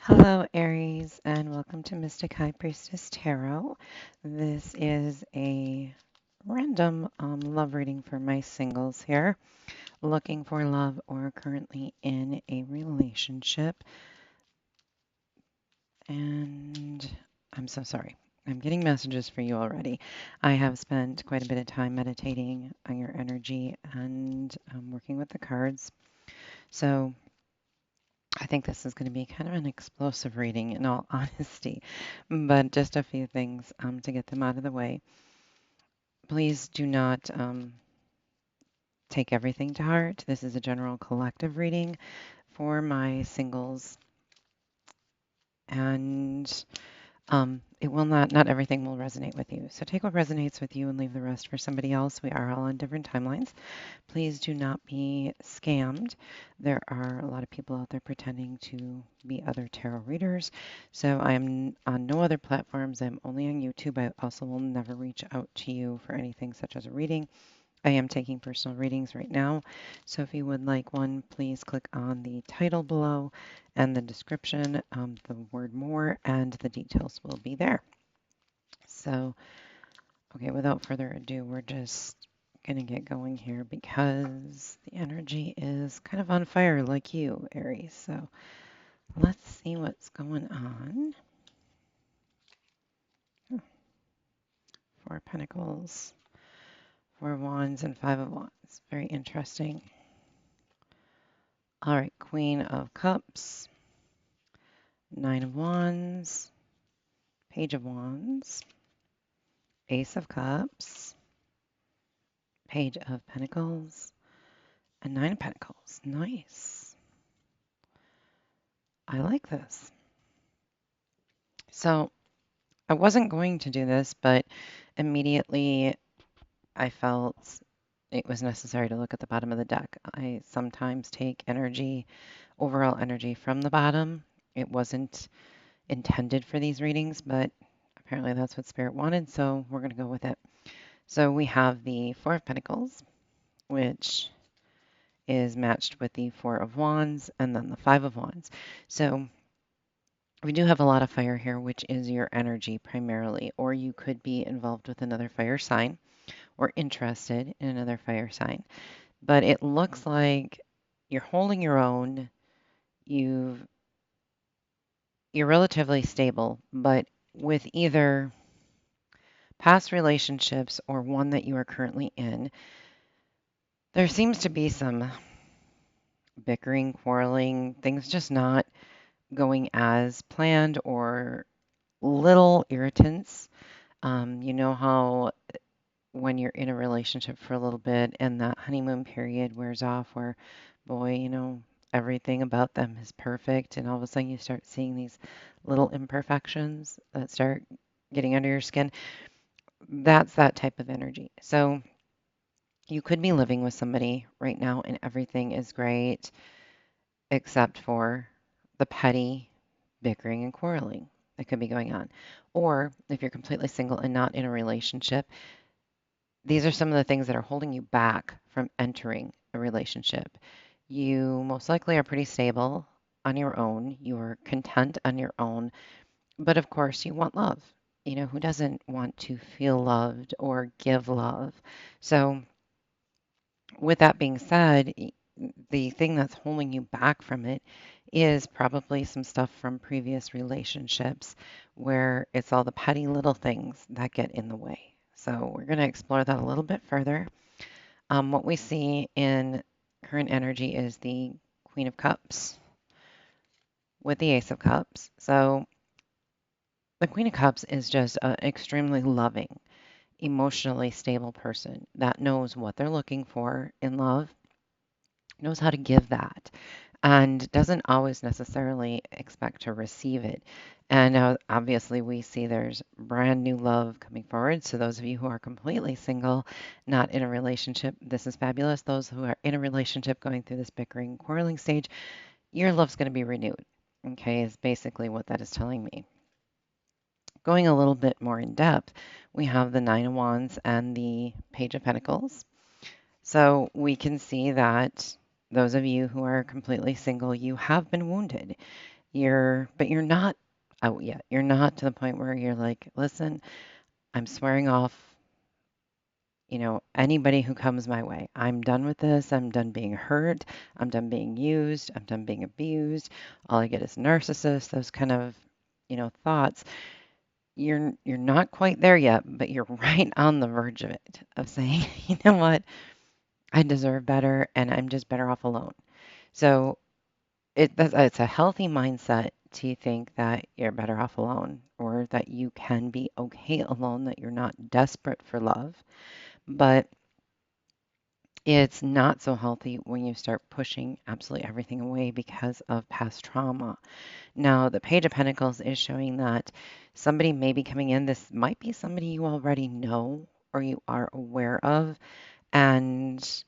Hello, Aries, and welcome to Mystic High Priestess Tarot. This is a random love reading for my singles here, looking for love or currently in a relationship. And I'm so sorry. I'm getting messages for you already. I have spent quite a bit of time meditating on your energy and working with the cards. So I think this is going to be kind of an explosive reading in all honesty, but just a few things to get them out of the way. Please do not take everything to heart. This is a general collective reading for my singles, and it will not everything will resonate with you. So take what resonates with you and leave the rest for somebody else. We are all on different timelines. Please do not be scammed. There are a lot of people out there pretending to be other tarot readers. So I am on no other platforms. I'm only on YouTube. I also will never reach out to you for anything such as a reading. I am taking personal readings right now. So if you would like one, please click on the title below and the description, the word more, and the details will be there. So, okay, without further ado, we're just going to get going here because the energy is kind of on fire like you, Aries. So let's see what's going on. Four of Pentacles, Four of Wands, and Five of Wands. Very interesting. All right, Queen of Cups, Nine of Wands, Page of Wands, Ace of Cups, Page of Pentacles, and Nine of Pentacles. Nice. I like this. So I wasn't going to do this, but immediately I felt it was necessary to look at the bottom of the deck. I sometimes take energy, overall energy from the bottom. It wasn't intended for these readings, but apparently that's what Spirit wanted, so we're going to go with it. So we have the Four of Pentacles, which is matched with the Four of Wands, and then the Five of Wands. So we do have a lot of fire here, which is your energy primarily, or you could be involved with another fire sign or interested in another fire sign. But it looks like you're holding your own. You've, you're relatively stable, but with either past relationships or one that you are currently in, there seems to be some bickering, quarreling, things just not going as planned or little irritants. You know how when you're in a relationship for a little bit and that honeymoon period wears off where, boy, everything about them is perfect, and all of a sudden you start seeing these little imperfections that start getting under your skin. That's that type of energy. So you could be living with somebody right now and everything is great except for the petty bickering and quarreling that could be going on. Or if you're completely single and not in a relationship, these are some of the things that are holding you back from entering a relationship. You most likely are pretty stable on your own. You are content on your own. But of course, you want love. Who doesn't want to feel loved or give love? So, with that being said, the thing that's holding you back from it is probably some stuff from previous relationships where it's all the petty little things that get in the way. So we're going to explore that a little bit further. What we see in current energy is the Queen of Cups with the Ace of Cups. So the Queen of Cups is just an extremely loving, emotionally stable person that knows what they're looking for in love, knows how to give that, and doesn't always necessarily expect to receive it. And now, obviously, we see there's brand new love coming forward. So, those of you who are completely single, not in a relationship, this is fabulous. Those who are in a relationship going through this bickering, quarreling stage, your love's going to be renewed. Okay, is basically what that is telling me. Going a little bit more in depth, we have the Nine of Wands and the Page of Pentacles. So we can see that those of you who are completely single, you have been wounded. but you're not out yet. You're not to the point where you're like, listen, I'm swearing off, anybody who comes my way. I'm done with this. I'm done being hurt. I'm done being used. I'm done being abused. All I get is narcissists, those kind of, thoughts. You're not quite there yet, but you're right on the verge of it, of saying, you know what, I deserve better and I'm just better off alone. So it's a healthy mindset to think that you're better off alone or that you can be okay alone, that you're not desperate for love. But it's not so healthy when you start pushing absolutely everything away because of past trauma. Now, the Page of Pentacles is showing that somebody may be coming in. This might be somebody you already know or you are aware of, and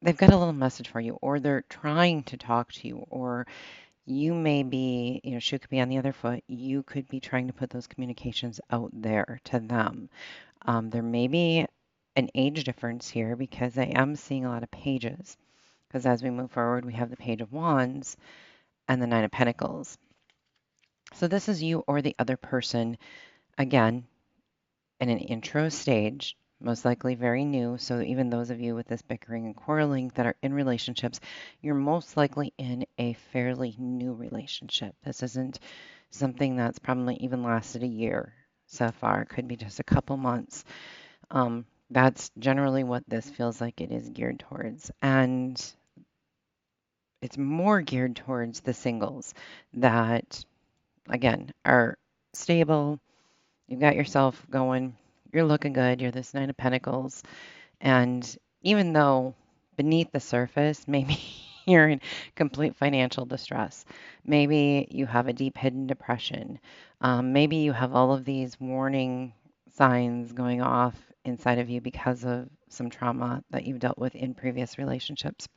they've got a little message for you, or they're trying to talk to you, or you may be, shoe could be on the other foot. You could be trying to put those communications out there to them. There may be an age difference here because I am seeing a lot of pages. Because as we move forward, we have the Page of Wands and the Nine of Pentacles. So this is you or the other person, again, in an intro stage, most likely very new. So even those of you with this bickering and quarreling that are in relationships, you're most likely in a fairly new relationship. This isn't something that's probably even lasted a year so far. It could be just a couple months. That's generally what this feels like it is geared towards. And it's more geared towards the singles that, again, are stable. You've got yourself going. You're looking good. You're this Nine of Pentacles. And even though beneath the surface, maybe you're in complete financial distress, maybe you have a deep hidden depression, maybe you have all of these warning signs going off inside of you because of some trauma that you've dealt with in previous relationships.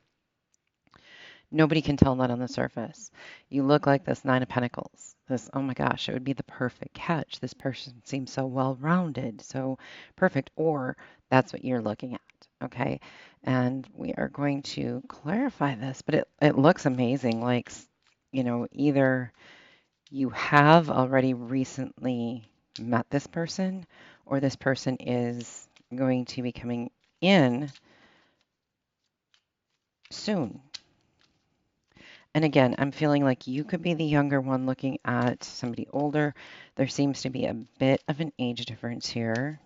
Nobody can tell that on the surface. You look like this Nine of Pentacles. This, oh my gosh, it would be the perfect catch. This person seems so well-rounded, so perfect. Or that's what you're looking at, okay? And we are going to clarify this, but it looks amazing. Like, either you have already recently met this person, or this person is going to be coming in soon. And again, I'm feeling like you could be the younger one looking at somebody older. There seems to be a bit of an age difference here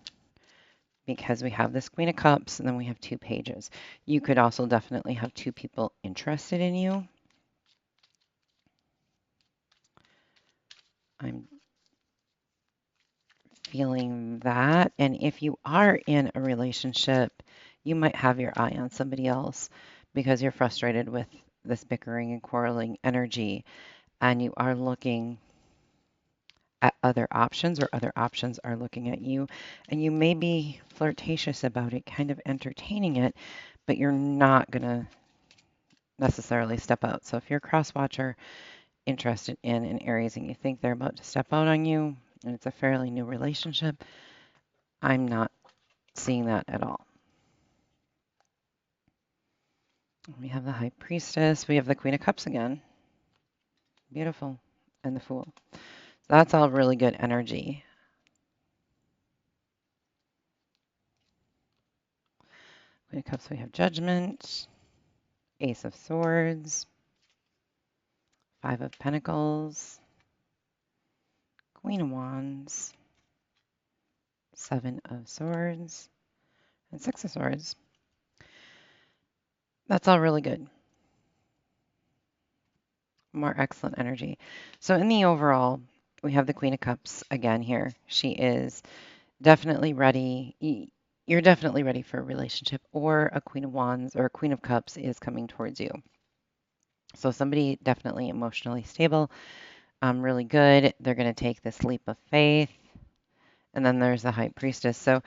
because we have this Queen of Cups and then we have two pages. You could also definitely have two people interested in you. I'm feeling that. And if you are in a relationship, you might have your eye on somebody else because you're frustrated with this bickering and quarreling energy and you are looking at other options or other options are looking at you and you may be flirtatious about it, kind of entertaining it, but you're not going to necessarily step out. So if you're a cross watcher interested in an Aries and you think they're about to step out on you and it's a fairly new relationship, I'm not seeing that at all. We have the High Priestess. We have the Queen of Cups again. Beautiful. And the Fool. So that's all really good energy. Queen of Cups, we have Judgment. Ace of Swords. Five of Pentacles. Queen of Wands. Seven of Swords. And Six of Swords. That's all really good. More excellent energy. So in the overall, we have the Queen of Cups again here. She is definitely ready. You're definitely ready for a relationship, or a Queen of Wands or a Queen of Cups is coming towards you. So somebody definitely emotionally stable, really good. They're going to take this leap of faith. And then there's the High Priestess. So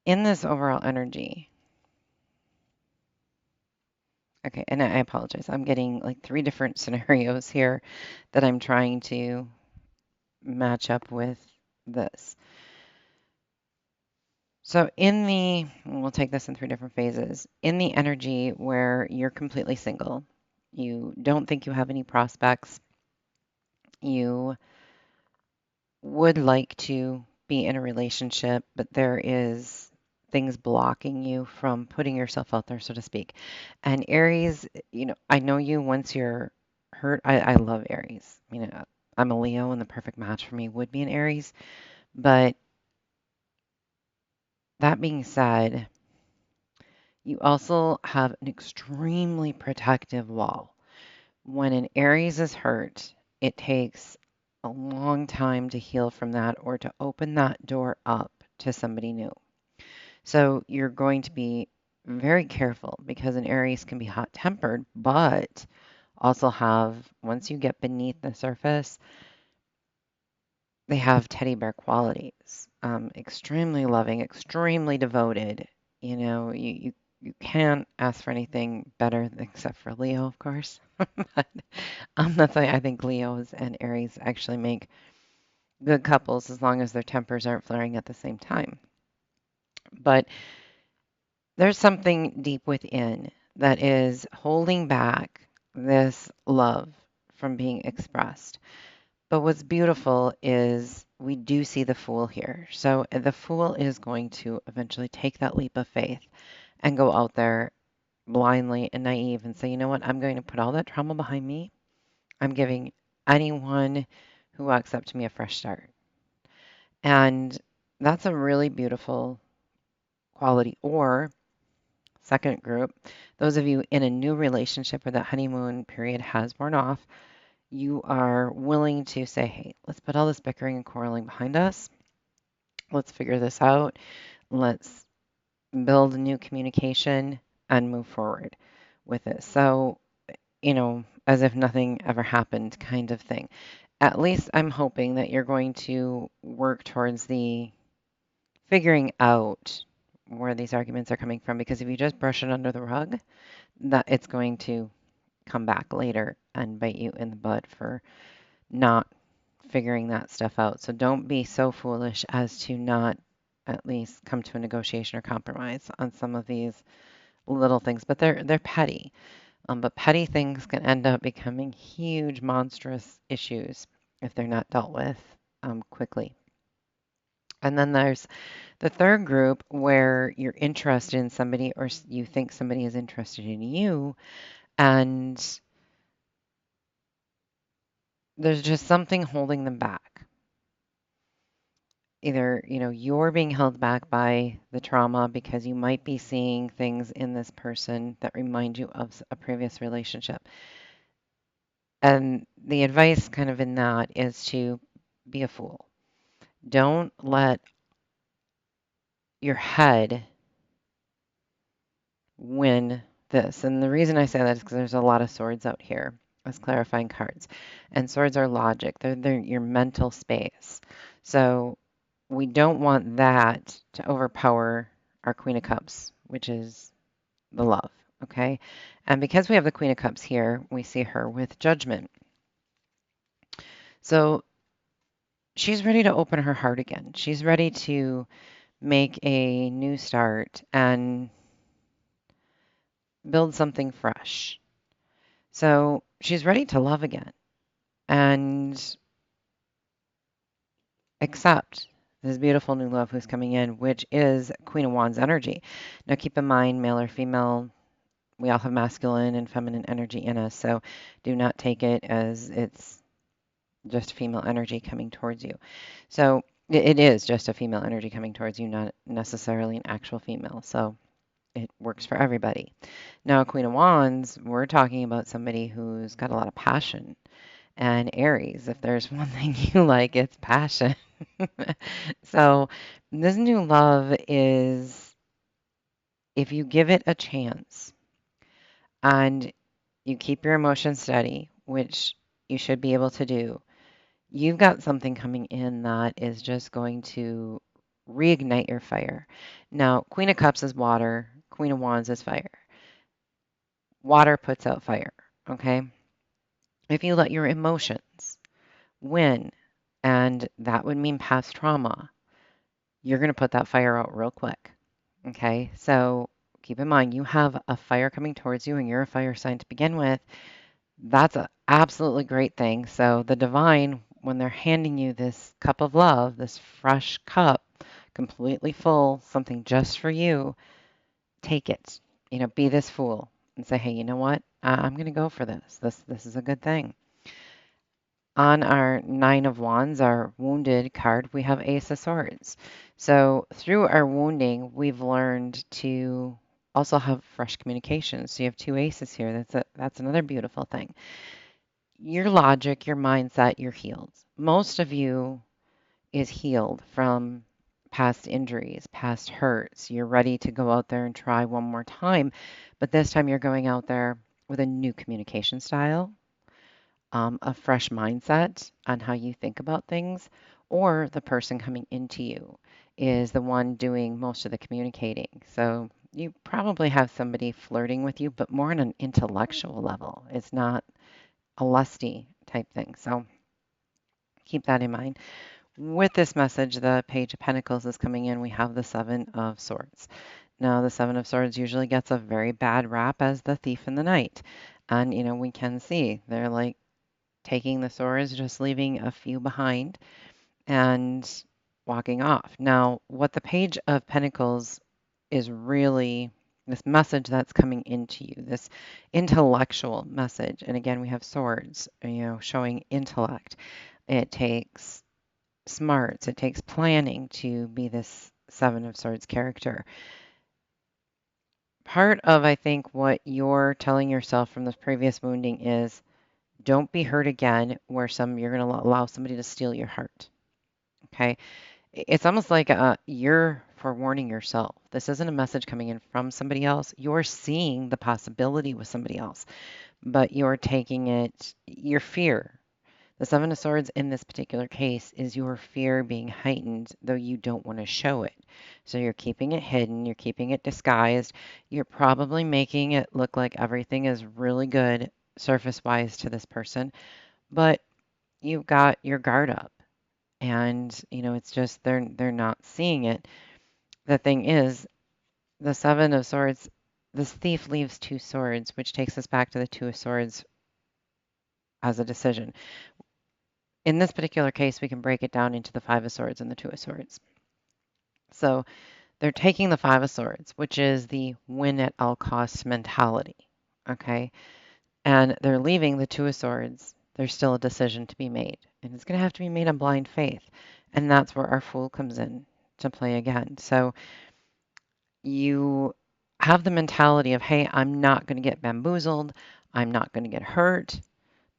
in this overall energy, okay, and I apologize. I'm getting like three different scenarios here that I'm trying to match up with this. So, we'll take this in three different phases. In the energy where you're completely single, you don't think you have any prospects, you would like to be in a relationship, but there is things blocking you from putting yourself out there, so to speak. And Aries, I know you once you're hurt. I love Aries. I'm a Leo, and the perfect match for me would be an Aries. But that being said, you also have an extremely protective wall. When an Aries is hurt, it takes a long time to heal from that or to open that door up to somebody new. So you're going to be very careful because an Aries can be hot tempered, but also once you get beneath the surface, they have teddy bear qualities. Extremely loving, extremely devoted. You can't ask for anything better except for Leo, of course. But that's why I think Leos and Aries actually make good couples as long as their tempers aren't flaring at the same time. But there's something deep within that is holding back this love from being expressed. But what's beautiful is we do see the fool here. So the fool is going to eventually take that leap of faith and go out there blindly and naive and say, you know what, I'm going to put all that trauma behind me. I'm giving anyone who walks up to me a fresh start. And that's a really beautiful quality. Or, second group, those of you in a new relationship where that honeymoon period has worn off, you are willing to say, hey, let's put all this bickering and quarreling behind us. Let's figure this out. Let's build a new communication and move forward with it. So, as if nothing ever happened kind of thing. At least I'm hoping that you're going to work towards the figuring out where these arguments are coming from, because if you just brush it under the rug, that it's going to come back later and bite you in the butt for not figuring that stuff out. So don't be so foolish as to not at least come to a negotiation or compromise on some of these little things. But they're petty. But petty things can end up becoming huge, monstrous issues if they're not dealt with quickly. And then there's the third group where you're interested in somebody or you think somebody is interested in you, and there's just something holding them back. Either, you're being held back by the trauma because you might be seeing things in this person that remind you of a previous relationship. And the advice kind of in that is to be a fool. Don't let your head win this. And the reason I say that is because there's a lot of swords out here as clarifying cards. And swords are logic, they're your mental space. So we don't want that to overpower our Queen of Cups, which is the love. Okay. And because we have the Queen of Cups here, we see her with judgment. So she's ready to open her heart again. She's ready to make a new start and build something fresh. So she's ready to love again and accept this beautiful new love who's coming in, which is Queen of Wands energy. Now, keep in mind, male or female, we all have masculine and feminine energy in us. So do not take it as it's just female energy coming towards you. So it is just a female energy coming towards you, not necessarily an actual female. So it works for everybody. Now, Queen of Wands, we're talking about somebody who's got a lot of passion. And Aries, if there's one thing you like, it's passion. So this new love is, if you give it a chance and you keep your emotions steady, which you should be able to do, you've got something coming in that is just going to reignite your fire. Now, Queen of Cups is water, Queen of Wands is fire. Water puts out fire, okay? If you let your emotions win, and that would mean past trauma, you're going to put that fire out real quick. Okay, so keep in mind you have a fire coming towards you and you're a fire sign to begin with. That's an absolutely great thing. So the divine, when they're handing you this cup of love, this fresh cup, completely full, something just for you, take it. Be this fool and say, hey, you know what? I'm going to go for this. This is a good thing. On our Nine of Wands, our wounded card, we have Ace of Swords. So through our wounding, we've learned to also have fresh communication. So you have two aces here. That's another beautiful thing. Your logic, your mindset, you're healed. Most of you is healed from past injuries, past hurts. You're ready to go out there and try one more time, but this time you're going out there with a new communication style, a fresh mindset on how you think about things, or the person coming into you is the one doing most of the communicating. So you probably have somebody flirting with you, but more on an intellectual level. It's not a lusty type thing. So keep that in mind. With this message, the Page of Pentacles is coming in. We have the Seven of Swords. Now, the Seven of Swords usually gets a very bad rap as the thief in the night. And, we can see they're like taking the swords, just leaving a few behind and walking off. Now, what the Page of Pentacles is really this message that's coming into you, this intellectual message. And again, we have swords, showing intellect. It takes smarts, it takes planning to be this Seven of Swords character. Part of, I think, what you're telling yourself from this previous wounding is don't be hurt again where you're going to allow somebody to steal your heart. Okay. It's almost like you're forewarning yourself. This isn't a message coming in from somebody else. You're seeing the possibility with somebody else, but you're taking it, your fear. The Seven of Swords in this particular case is your fear being heightened, though you don't want to show it. So you're keeping it hidden, you're keeping it disguised, you're probably making it look like everything is really good surface wise to this person, but you've got your guard up. And it's just they're not seeing it. The thing is, the Seven of Swords, this thief leaves two swords, which takes us back to the Two of Swords as a decision. In this particular case, we can break it down into the Five of Swords and the Two of Swords. So they're taking the Five of Swords, which is the win at all costs mentality. Okay. And they're leaving the Two of Swords. There's still a decision to be made. And it's going to have to be made on blind faith. And that's where our Fool comes in to play again. So you have the mentality of, hey, I'm not going to get bamboozled. I'm not going to get hurt,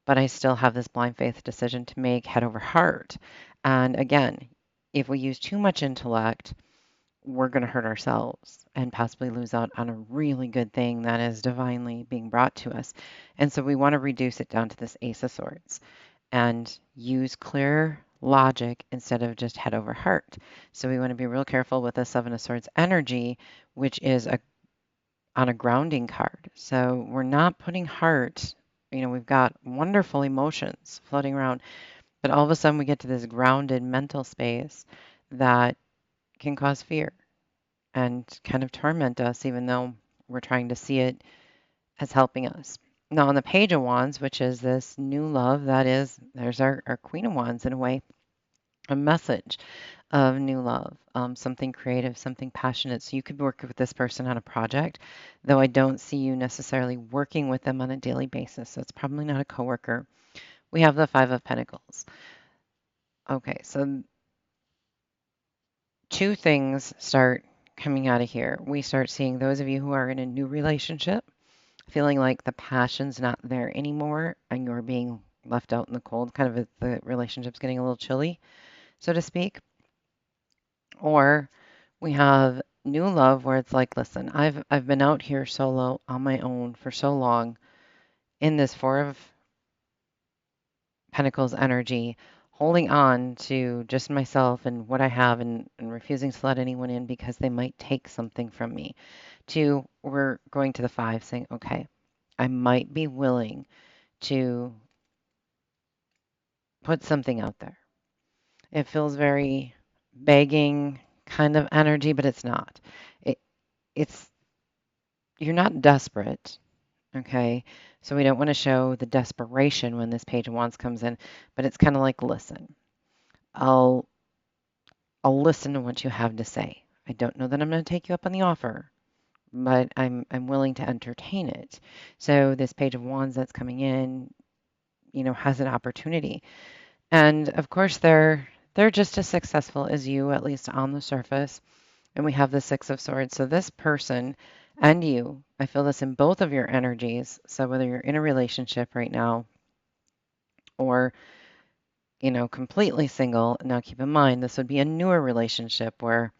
but I still have this blind faith decision to make head over heart. And again, if we use too much intellect, we're going to hurt ourselves and possibly lose out on a really good thing that is divinely being brought to us. And so we want to reduce it down to this Ace of Swords and use clear logic instead of just head over heart. So we want to be real careful with the Seven of Swords energy, which is on a grounding card. So we're not putting heart, we've got wonderful emotions floating around, but all of a sudden we get to this grounded mental space that can cause fear and kind of torment us, even though we're trying to see it as helping us. Now, on the Page of Wands, which is this new love, there's our Queen of Wands in a way, a message of new love, something creative, something passionate. So you could work with this person on a project, though I don't see you necessarily working with them on a daily basis. So it's probably not a coworker. We have the Five of Pentacles. Okay, so two things start coming out of here. We start seeing those of you who are in a new relationship feeling like the passion's not there anymore and you're being left out in the cold, kind of the relationship's getting a little chilly, so to speak. Or we have new love where it's like, listen, I've been out here solo on my own for so long in this Four of Pentacles energy, holding on to just myself and what I have and refusing to let anyone in because they might take something from me. To we're going to the five saying, okay, I might be willing to put something out there. It feels very begging, kind of energy, but it's not. It, it's you're not desperate, okay? So we don't want to show the desperation when this Page of Wands comes in, but it's kind of like, listen, I'll I'll listen to what you have to say. I don't know that I'm going to take you up on the offer, but I'm willing to entertain it. So this Page of Wands that's coming in, has an opportunity. And of course they're just as successful as you, at least on the surface. And we have the Six of Swords. So this person and you, I feel this in both of your energies. So whether you're in a relationship right now or, completely single, now keep in mind this would be a newer relationship where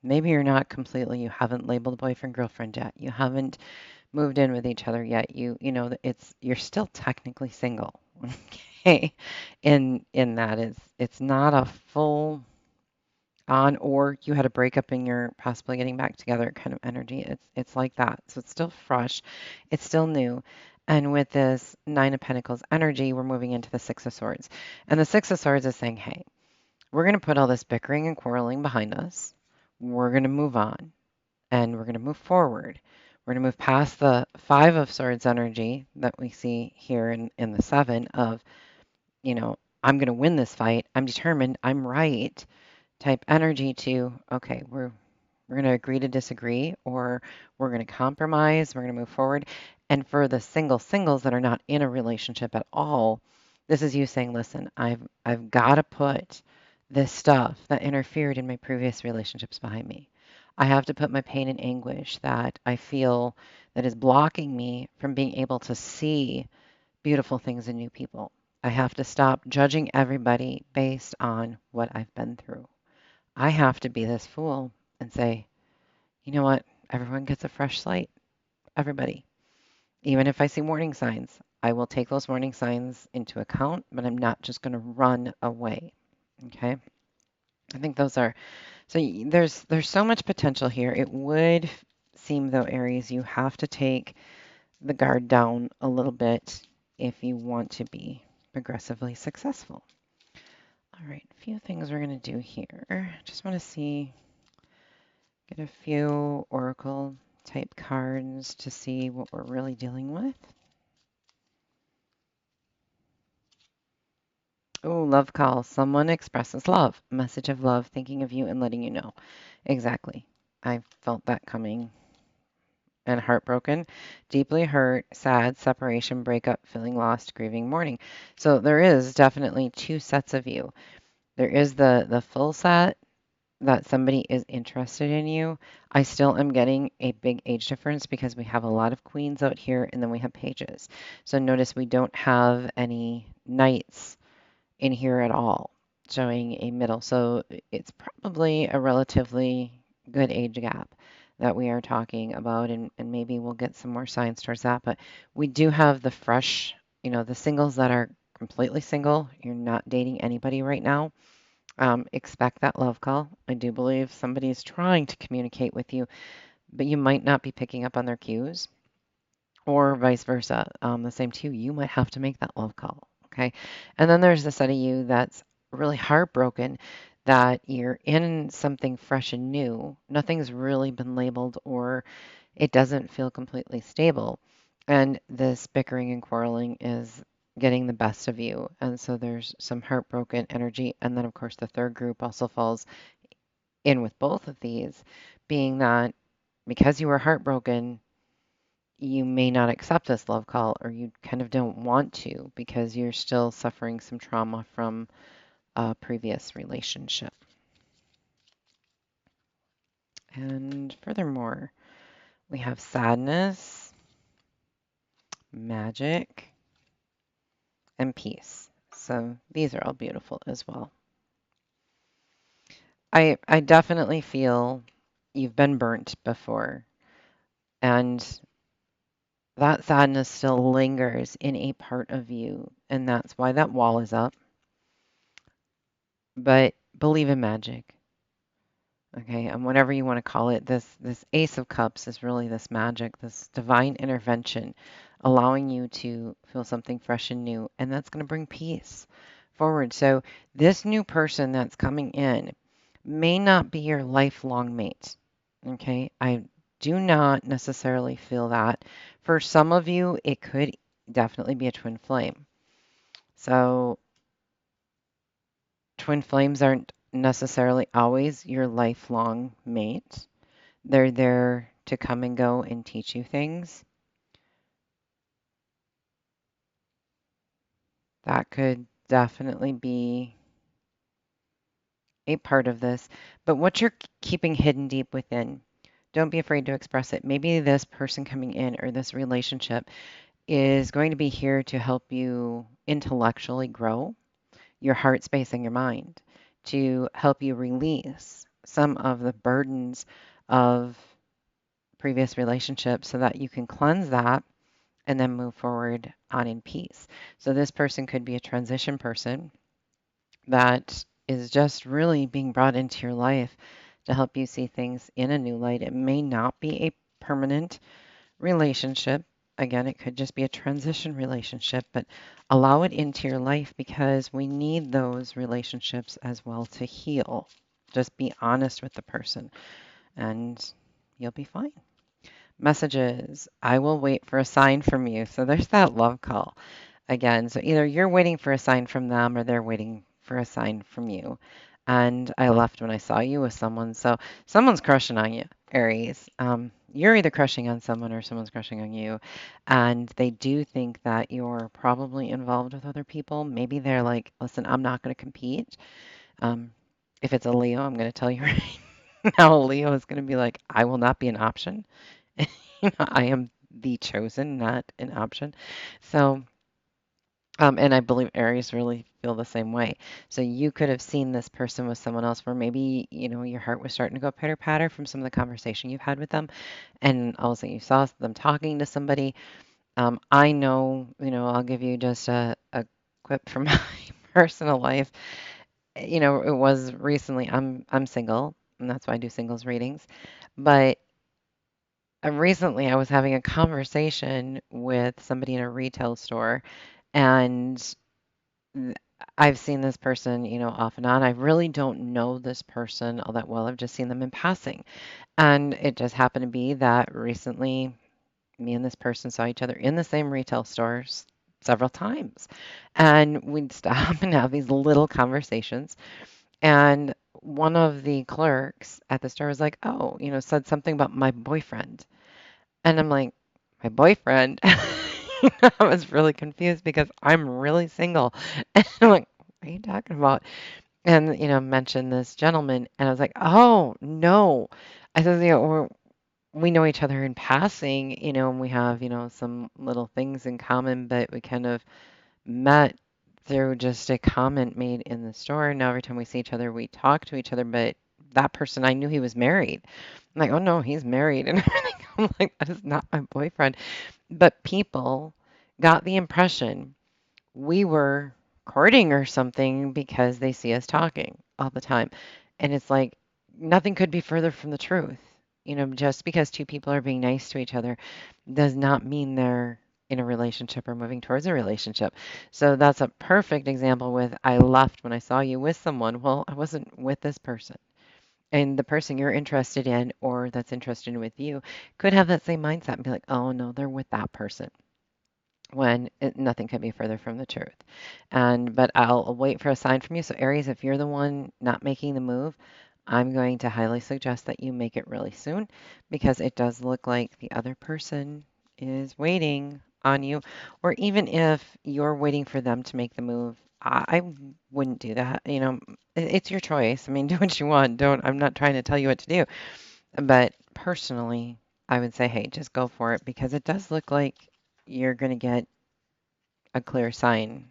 maybe you're not completely, you haven't labeled boyfriend, girlfriend yet. You haven't moved in with each other yet. You're still technically single. Okay. In that it's not a full on, or you had a breakup and you're possibly getting back together kind of energy. It's like that. So it's still fresh, it's still new. And with this Nine of Pentacles energy, we're moving into the Six of Swords. And the Six of Swords is saying, hey, we're going to put all this bickering and quarreling behind us. We're going to move on and we're going to move forward. We're going to move past the Five of Swords energy that we see here in the Seven of, I'm going to win this fight. I'm determined. I'm right type energy to, okay, we're going to agree to disagree, or we're going to compromise, we're going to move forward. And for the singles that are not in a relationship at all, this is you saying, listen, I've got to put this stuff that interfered in my previous relationships behind me. I have to put my pain and anguish that I feel that is blocking me from being able to see beautiful things in new people. I have to stop judging everybody based on what I've been through. I have to be this fool and say, you know what? Everyone gets a fresh slate. Everybody. Even if I see warning signs, I will take those warning signs into account, but I'm not just going to run away. Okay? I think those are there's so much potential here. It would seem though, Aries, you have to take the guard down a little bit if you want to be aggressively successful. All right, a few things we're going to do here. Just want to get a few oracle type cards to see what we're really dealing with. Oh, love call. Someone expresses love. Message of love, thinking of you and letting you know. Exactly. I felt that coming. And heartbroken, deeply hurt, sad, separation, breakup, feeling lost, grieving, mourning. So there is definitely two sets of you. There is the full set that somebody is interested in you. I still am getting a big age difference because we have a lot of queens out here and then we have pages. So notice we don't have any knights in here at all, showing a middle. So it's probably a relatively good age gap that we are talking about, and maybe we'll get some more signs towards that. But we do have the fresh, the singles that are completely single. You're not dating anybody right now. Expect that love call. I do believe somebody is trying to communicate with you, but you might not be picking up on their cues, or vice versa. The same too. You might have to make that love call. Okay. And then there's the side of you that's really heartbroken that you're in something fresh and new. Nothing's really been labeled, or it doesn't feel completely stable. And this bickering and quarreling is getting the best of you. And so there's some heartbroken energy. And then, of course, the third group also falls in with both of these, being that because you were heartbroken, you may not accept this love call, or you kind of don't want to because you're still suffering some trauma from a previous relationship. And furthermore, we have sadness, magic, and peace. So these are all beautiful as well. I definitely feel you've been burnt before, and that sadness still lingers in a part of you, and that's why that wall is up. But believe in magic. Okay, and whatever you want to call it, this Ace of Cups is really this magic, this divine intervention, allowing you to feel something fresh and new, and that's going to bring peace forward. So this new person that's coming in, may not be your lifelong mate. Okay. I do not necessarily feel that. For some of you, it could definitely be a twin flame. So, twin flames aren't necessarily always your lifelong mate. They're there to come and go and teach you things. That could definitely be a part of this. But what you're keeping hidden deep within, don't be afraid to express it. Maybe this person coming in or this relationship is going to be here to help you intellectually grow your heart space and your mind, to help you release some of the burdens of previous relationships so that you can cleanse that and then move forward on in peace. So this person could be a transition person that is just really being brought into your life to help you see things in a new light. It may not be a permanent relationship. Again, it could just be a transition relationship, but allow it into your life because we need those relationships as well to heal. Just be honest with the person and you'll be fine. Messages. I will wait for a sign from you. So there's that love call again. So either you're waiting for a sign from them or they're waiting for a sign from you. And I left when I saw you with someone. So someone's crushing on you, Aries. You're either crushing on someone or someone's crushing on you. And they do think that you're probably involved with other people. Maybe they're like, listen, I'm not going to compete. Um, if it's a Leo, I'm going to tell you right now, Leo is going to be like, I will not be an option. I am the chosen, not an option. So, and I believe Aries really feel the same way. So you could have seen this person with someone else where maybe, your heart was starting to go pitter patter from some of the conversation you've had with them. And all of a sudden you saw them talking to somebody. I know, I'll give you just a quip from my personal life. It was recently, I'm single, and that's why I do singles readings. But recently I was having a conversation with somebody in a retail store, and th- I've seen this person, off and on. I really don't know this person all that well. I've just seen them in passing. And it just happened to be that recently me and this person saw each other in the same retail stores several times. And we'd stop and have these little conversations. And one of the clerks at the store was like, oh, said something about my boyfriend. And I'm like, my boyfriend? I was really confused because I'm really single. And I'm like, what are you talking about? And, mentioned this gentleman. And I was like, oh, no. I said, we know each other in passing, and we have, some little things in common, but we kind of met through just a comment made in the store. Now, every time we see each other, we talk to each other, but that person, I knew he was married. I'm like, oh no, he's married. And everything. I'm like, that is not my boyfriend. But people got the impression we were courting or something because they see us talking all the time. And it's like nothing could be further from the truth. Just because two people are being nice to each other does not mean they're in a relationship or moving towards a relationship. So that's a perfect example with I left when I saw you with someone. Well, I wasn't with this person. And the person you're interested in or that's interested with you could have that same mindset and be like, oh no, they're with that person when nothing could be further from the truth. But I'll wait for a sign from you. So Aries, if you're the one not making the move, I'm going to highly suggest that you make it really soon because it does look like the other person is waiting on you. Or even if you're waiting for them to make the move, I wouldn't do that. It's your choice. I mean, do what you want. Don't, I'm not trying to tell you what to do. But personally, I would say, hey, just go for it because it does look like you're going to get a clear sign.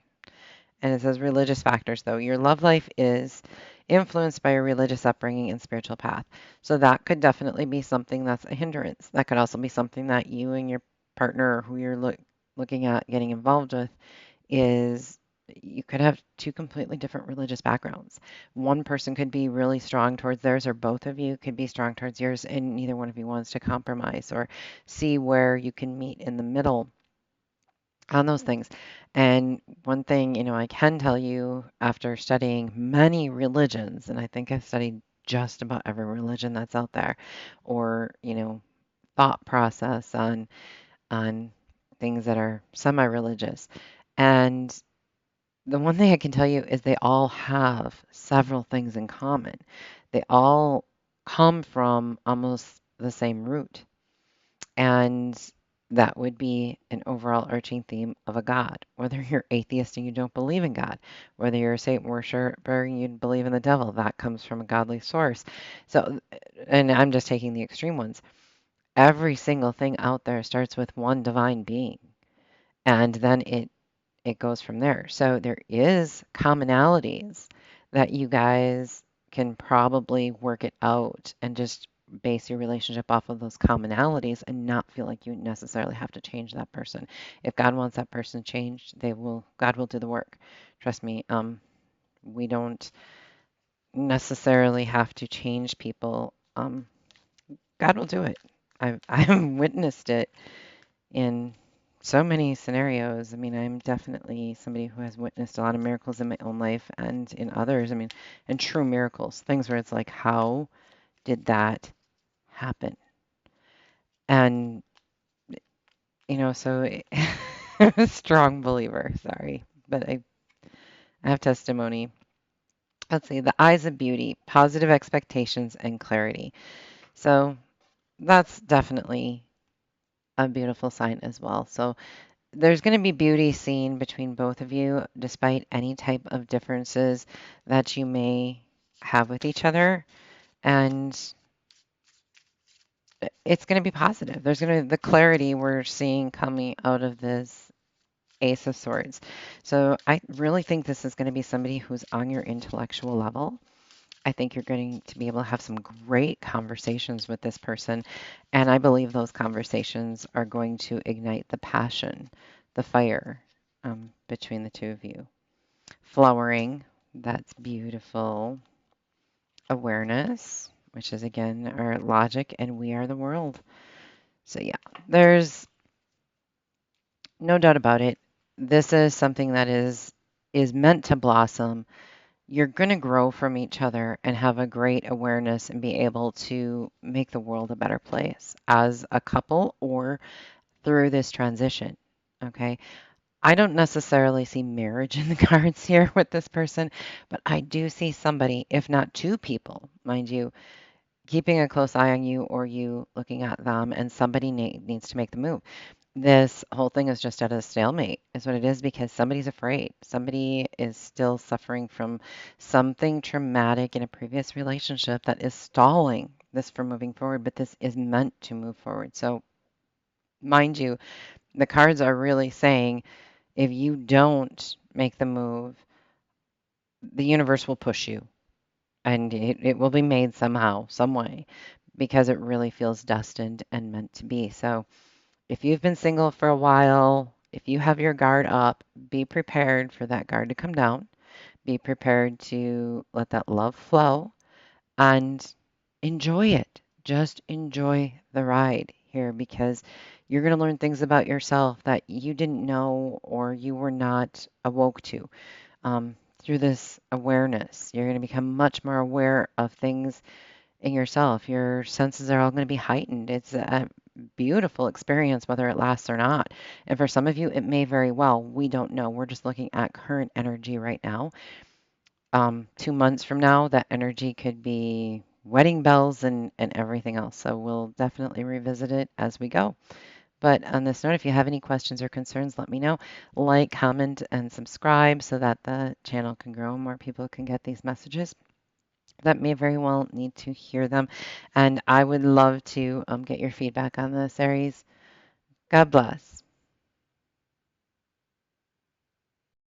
And it says religious factors, though. Your love life is influenced by your religious upbringing and spiritual path. So that could definitely be something that's a hindrance. That could also be something that you and your partner or who you're looking at getting involved with is you could have two completely different religious backgrounds. One person could be really strong towards theirs, or both of you could be strong towards yours, and neither one of you wants to compromise or see where you can meet in the middle on those things. And one thing, I can tell you after studying many religions, and I think I've studied just about every religion that's out there, or, thought process on things that are semi-religious. And the one thing I can tell you is they all have several things in common. They all come from almost the same root. And that would be an overall arching theme of a God. Whether you're atheist and you don't believe in God, whether you're a Satan worshiper and you believe in the devil, that comes from a godly source. So, and I'm just taking the extreme ones. Every single thing out there starts with one divine being, and then it goes from there. So there is commonalities that you guys can probably work it out and just base your relationship off of those commonalities and not feel like you necessarily have to change that person. If God wants that person changed, God will do the work. Trust me, we don't necessarily have to change people. God will do it. I've witnessed it in so many scenarios. I mean, I'm definitely somebody who has witnessed a lot of miracles in my own life and in others. I mean, and true miracles, things where it's like, how did that happen? And, so I'm a strong believer, sorry, but I have testimony. Let's see, the eyes of beauty, positive expectations, and clarity. So that's definitely a beautiful sign as well. So there's going to be beauty seen between both of you, despite any type of differences that you may have with each other. And it's going to be positive. There's going to the clarity we're seeing coming out of this Ace of Swords. So I really think this is going to be somebody who's on your intellectual level. I think you're going to be able to have some great conversations with this person. And I believe those conversations are going to ignite the passion, the fire between the two of you. Flowering, that's beautiful. Awareness, which is again our logic, and we are the world. So, yeah, there's no doubt about it. This is something that is meant to blossom. You're going to grow from each other and have a great awareness and be able to make the world a better place as a couple or through this transition. Okay. I don't necessarily see marriage in the cards here with this person, but I do see somebody, if not two people, mind you, keeping a close eye on you or you looking at them, and somebody needs to make the move. This whole thing is just at a stalemate, is what it is, because somebody's afraid. Somebody is still suffering from something traumatic in a previous relationship that is stalling this from moving forward, but this is meant to move forward. So, mind you, the cards are really saying if you don't make the move, the universe will push you and it will be made somehow, some way, because it really feels destined and meant to be. So, if you've been single for a while, if you have your guard up, be prepared for that guard to come down. Be prepared to let that love flow and enjoy it. Just enjoy the ride here because you're going to learn things about yourself that you didn't know or you were not awoke to. Through this awareness, you're going to become much more aware of things in yourself. Your senses are all going to be heightened. It's a beautiful experience, whether it lasts or not. And for some of you, it may very well. We don't know. We're just looking at current energy right now. 2 months from now, that energy could be wedding bells and everything else. So we'll definitely revisit it as we go. But on this note, if you have any questions or concerns, let me know. Like, comment, and subscribe so that the channel can grow and more people can get these messages that may very well need to hear them. And I would love to get your feedback on this, Aries. God bless.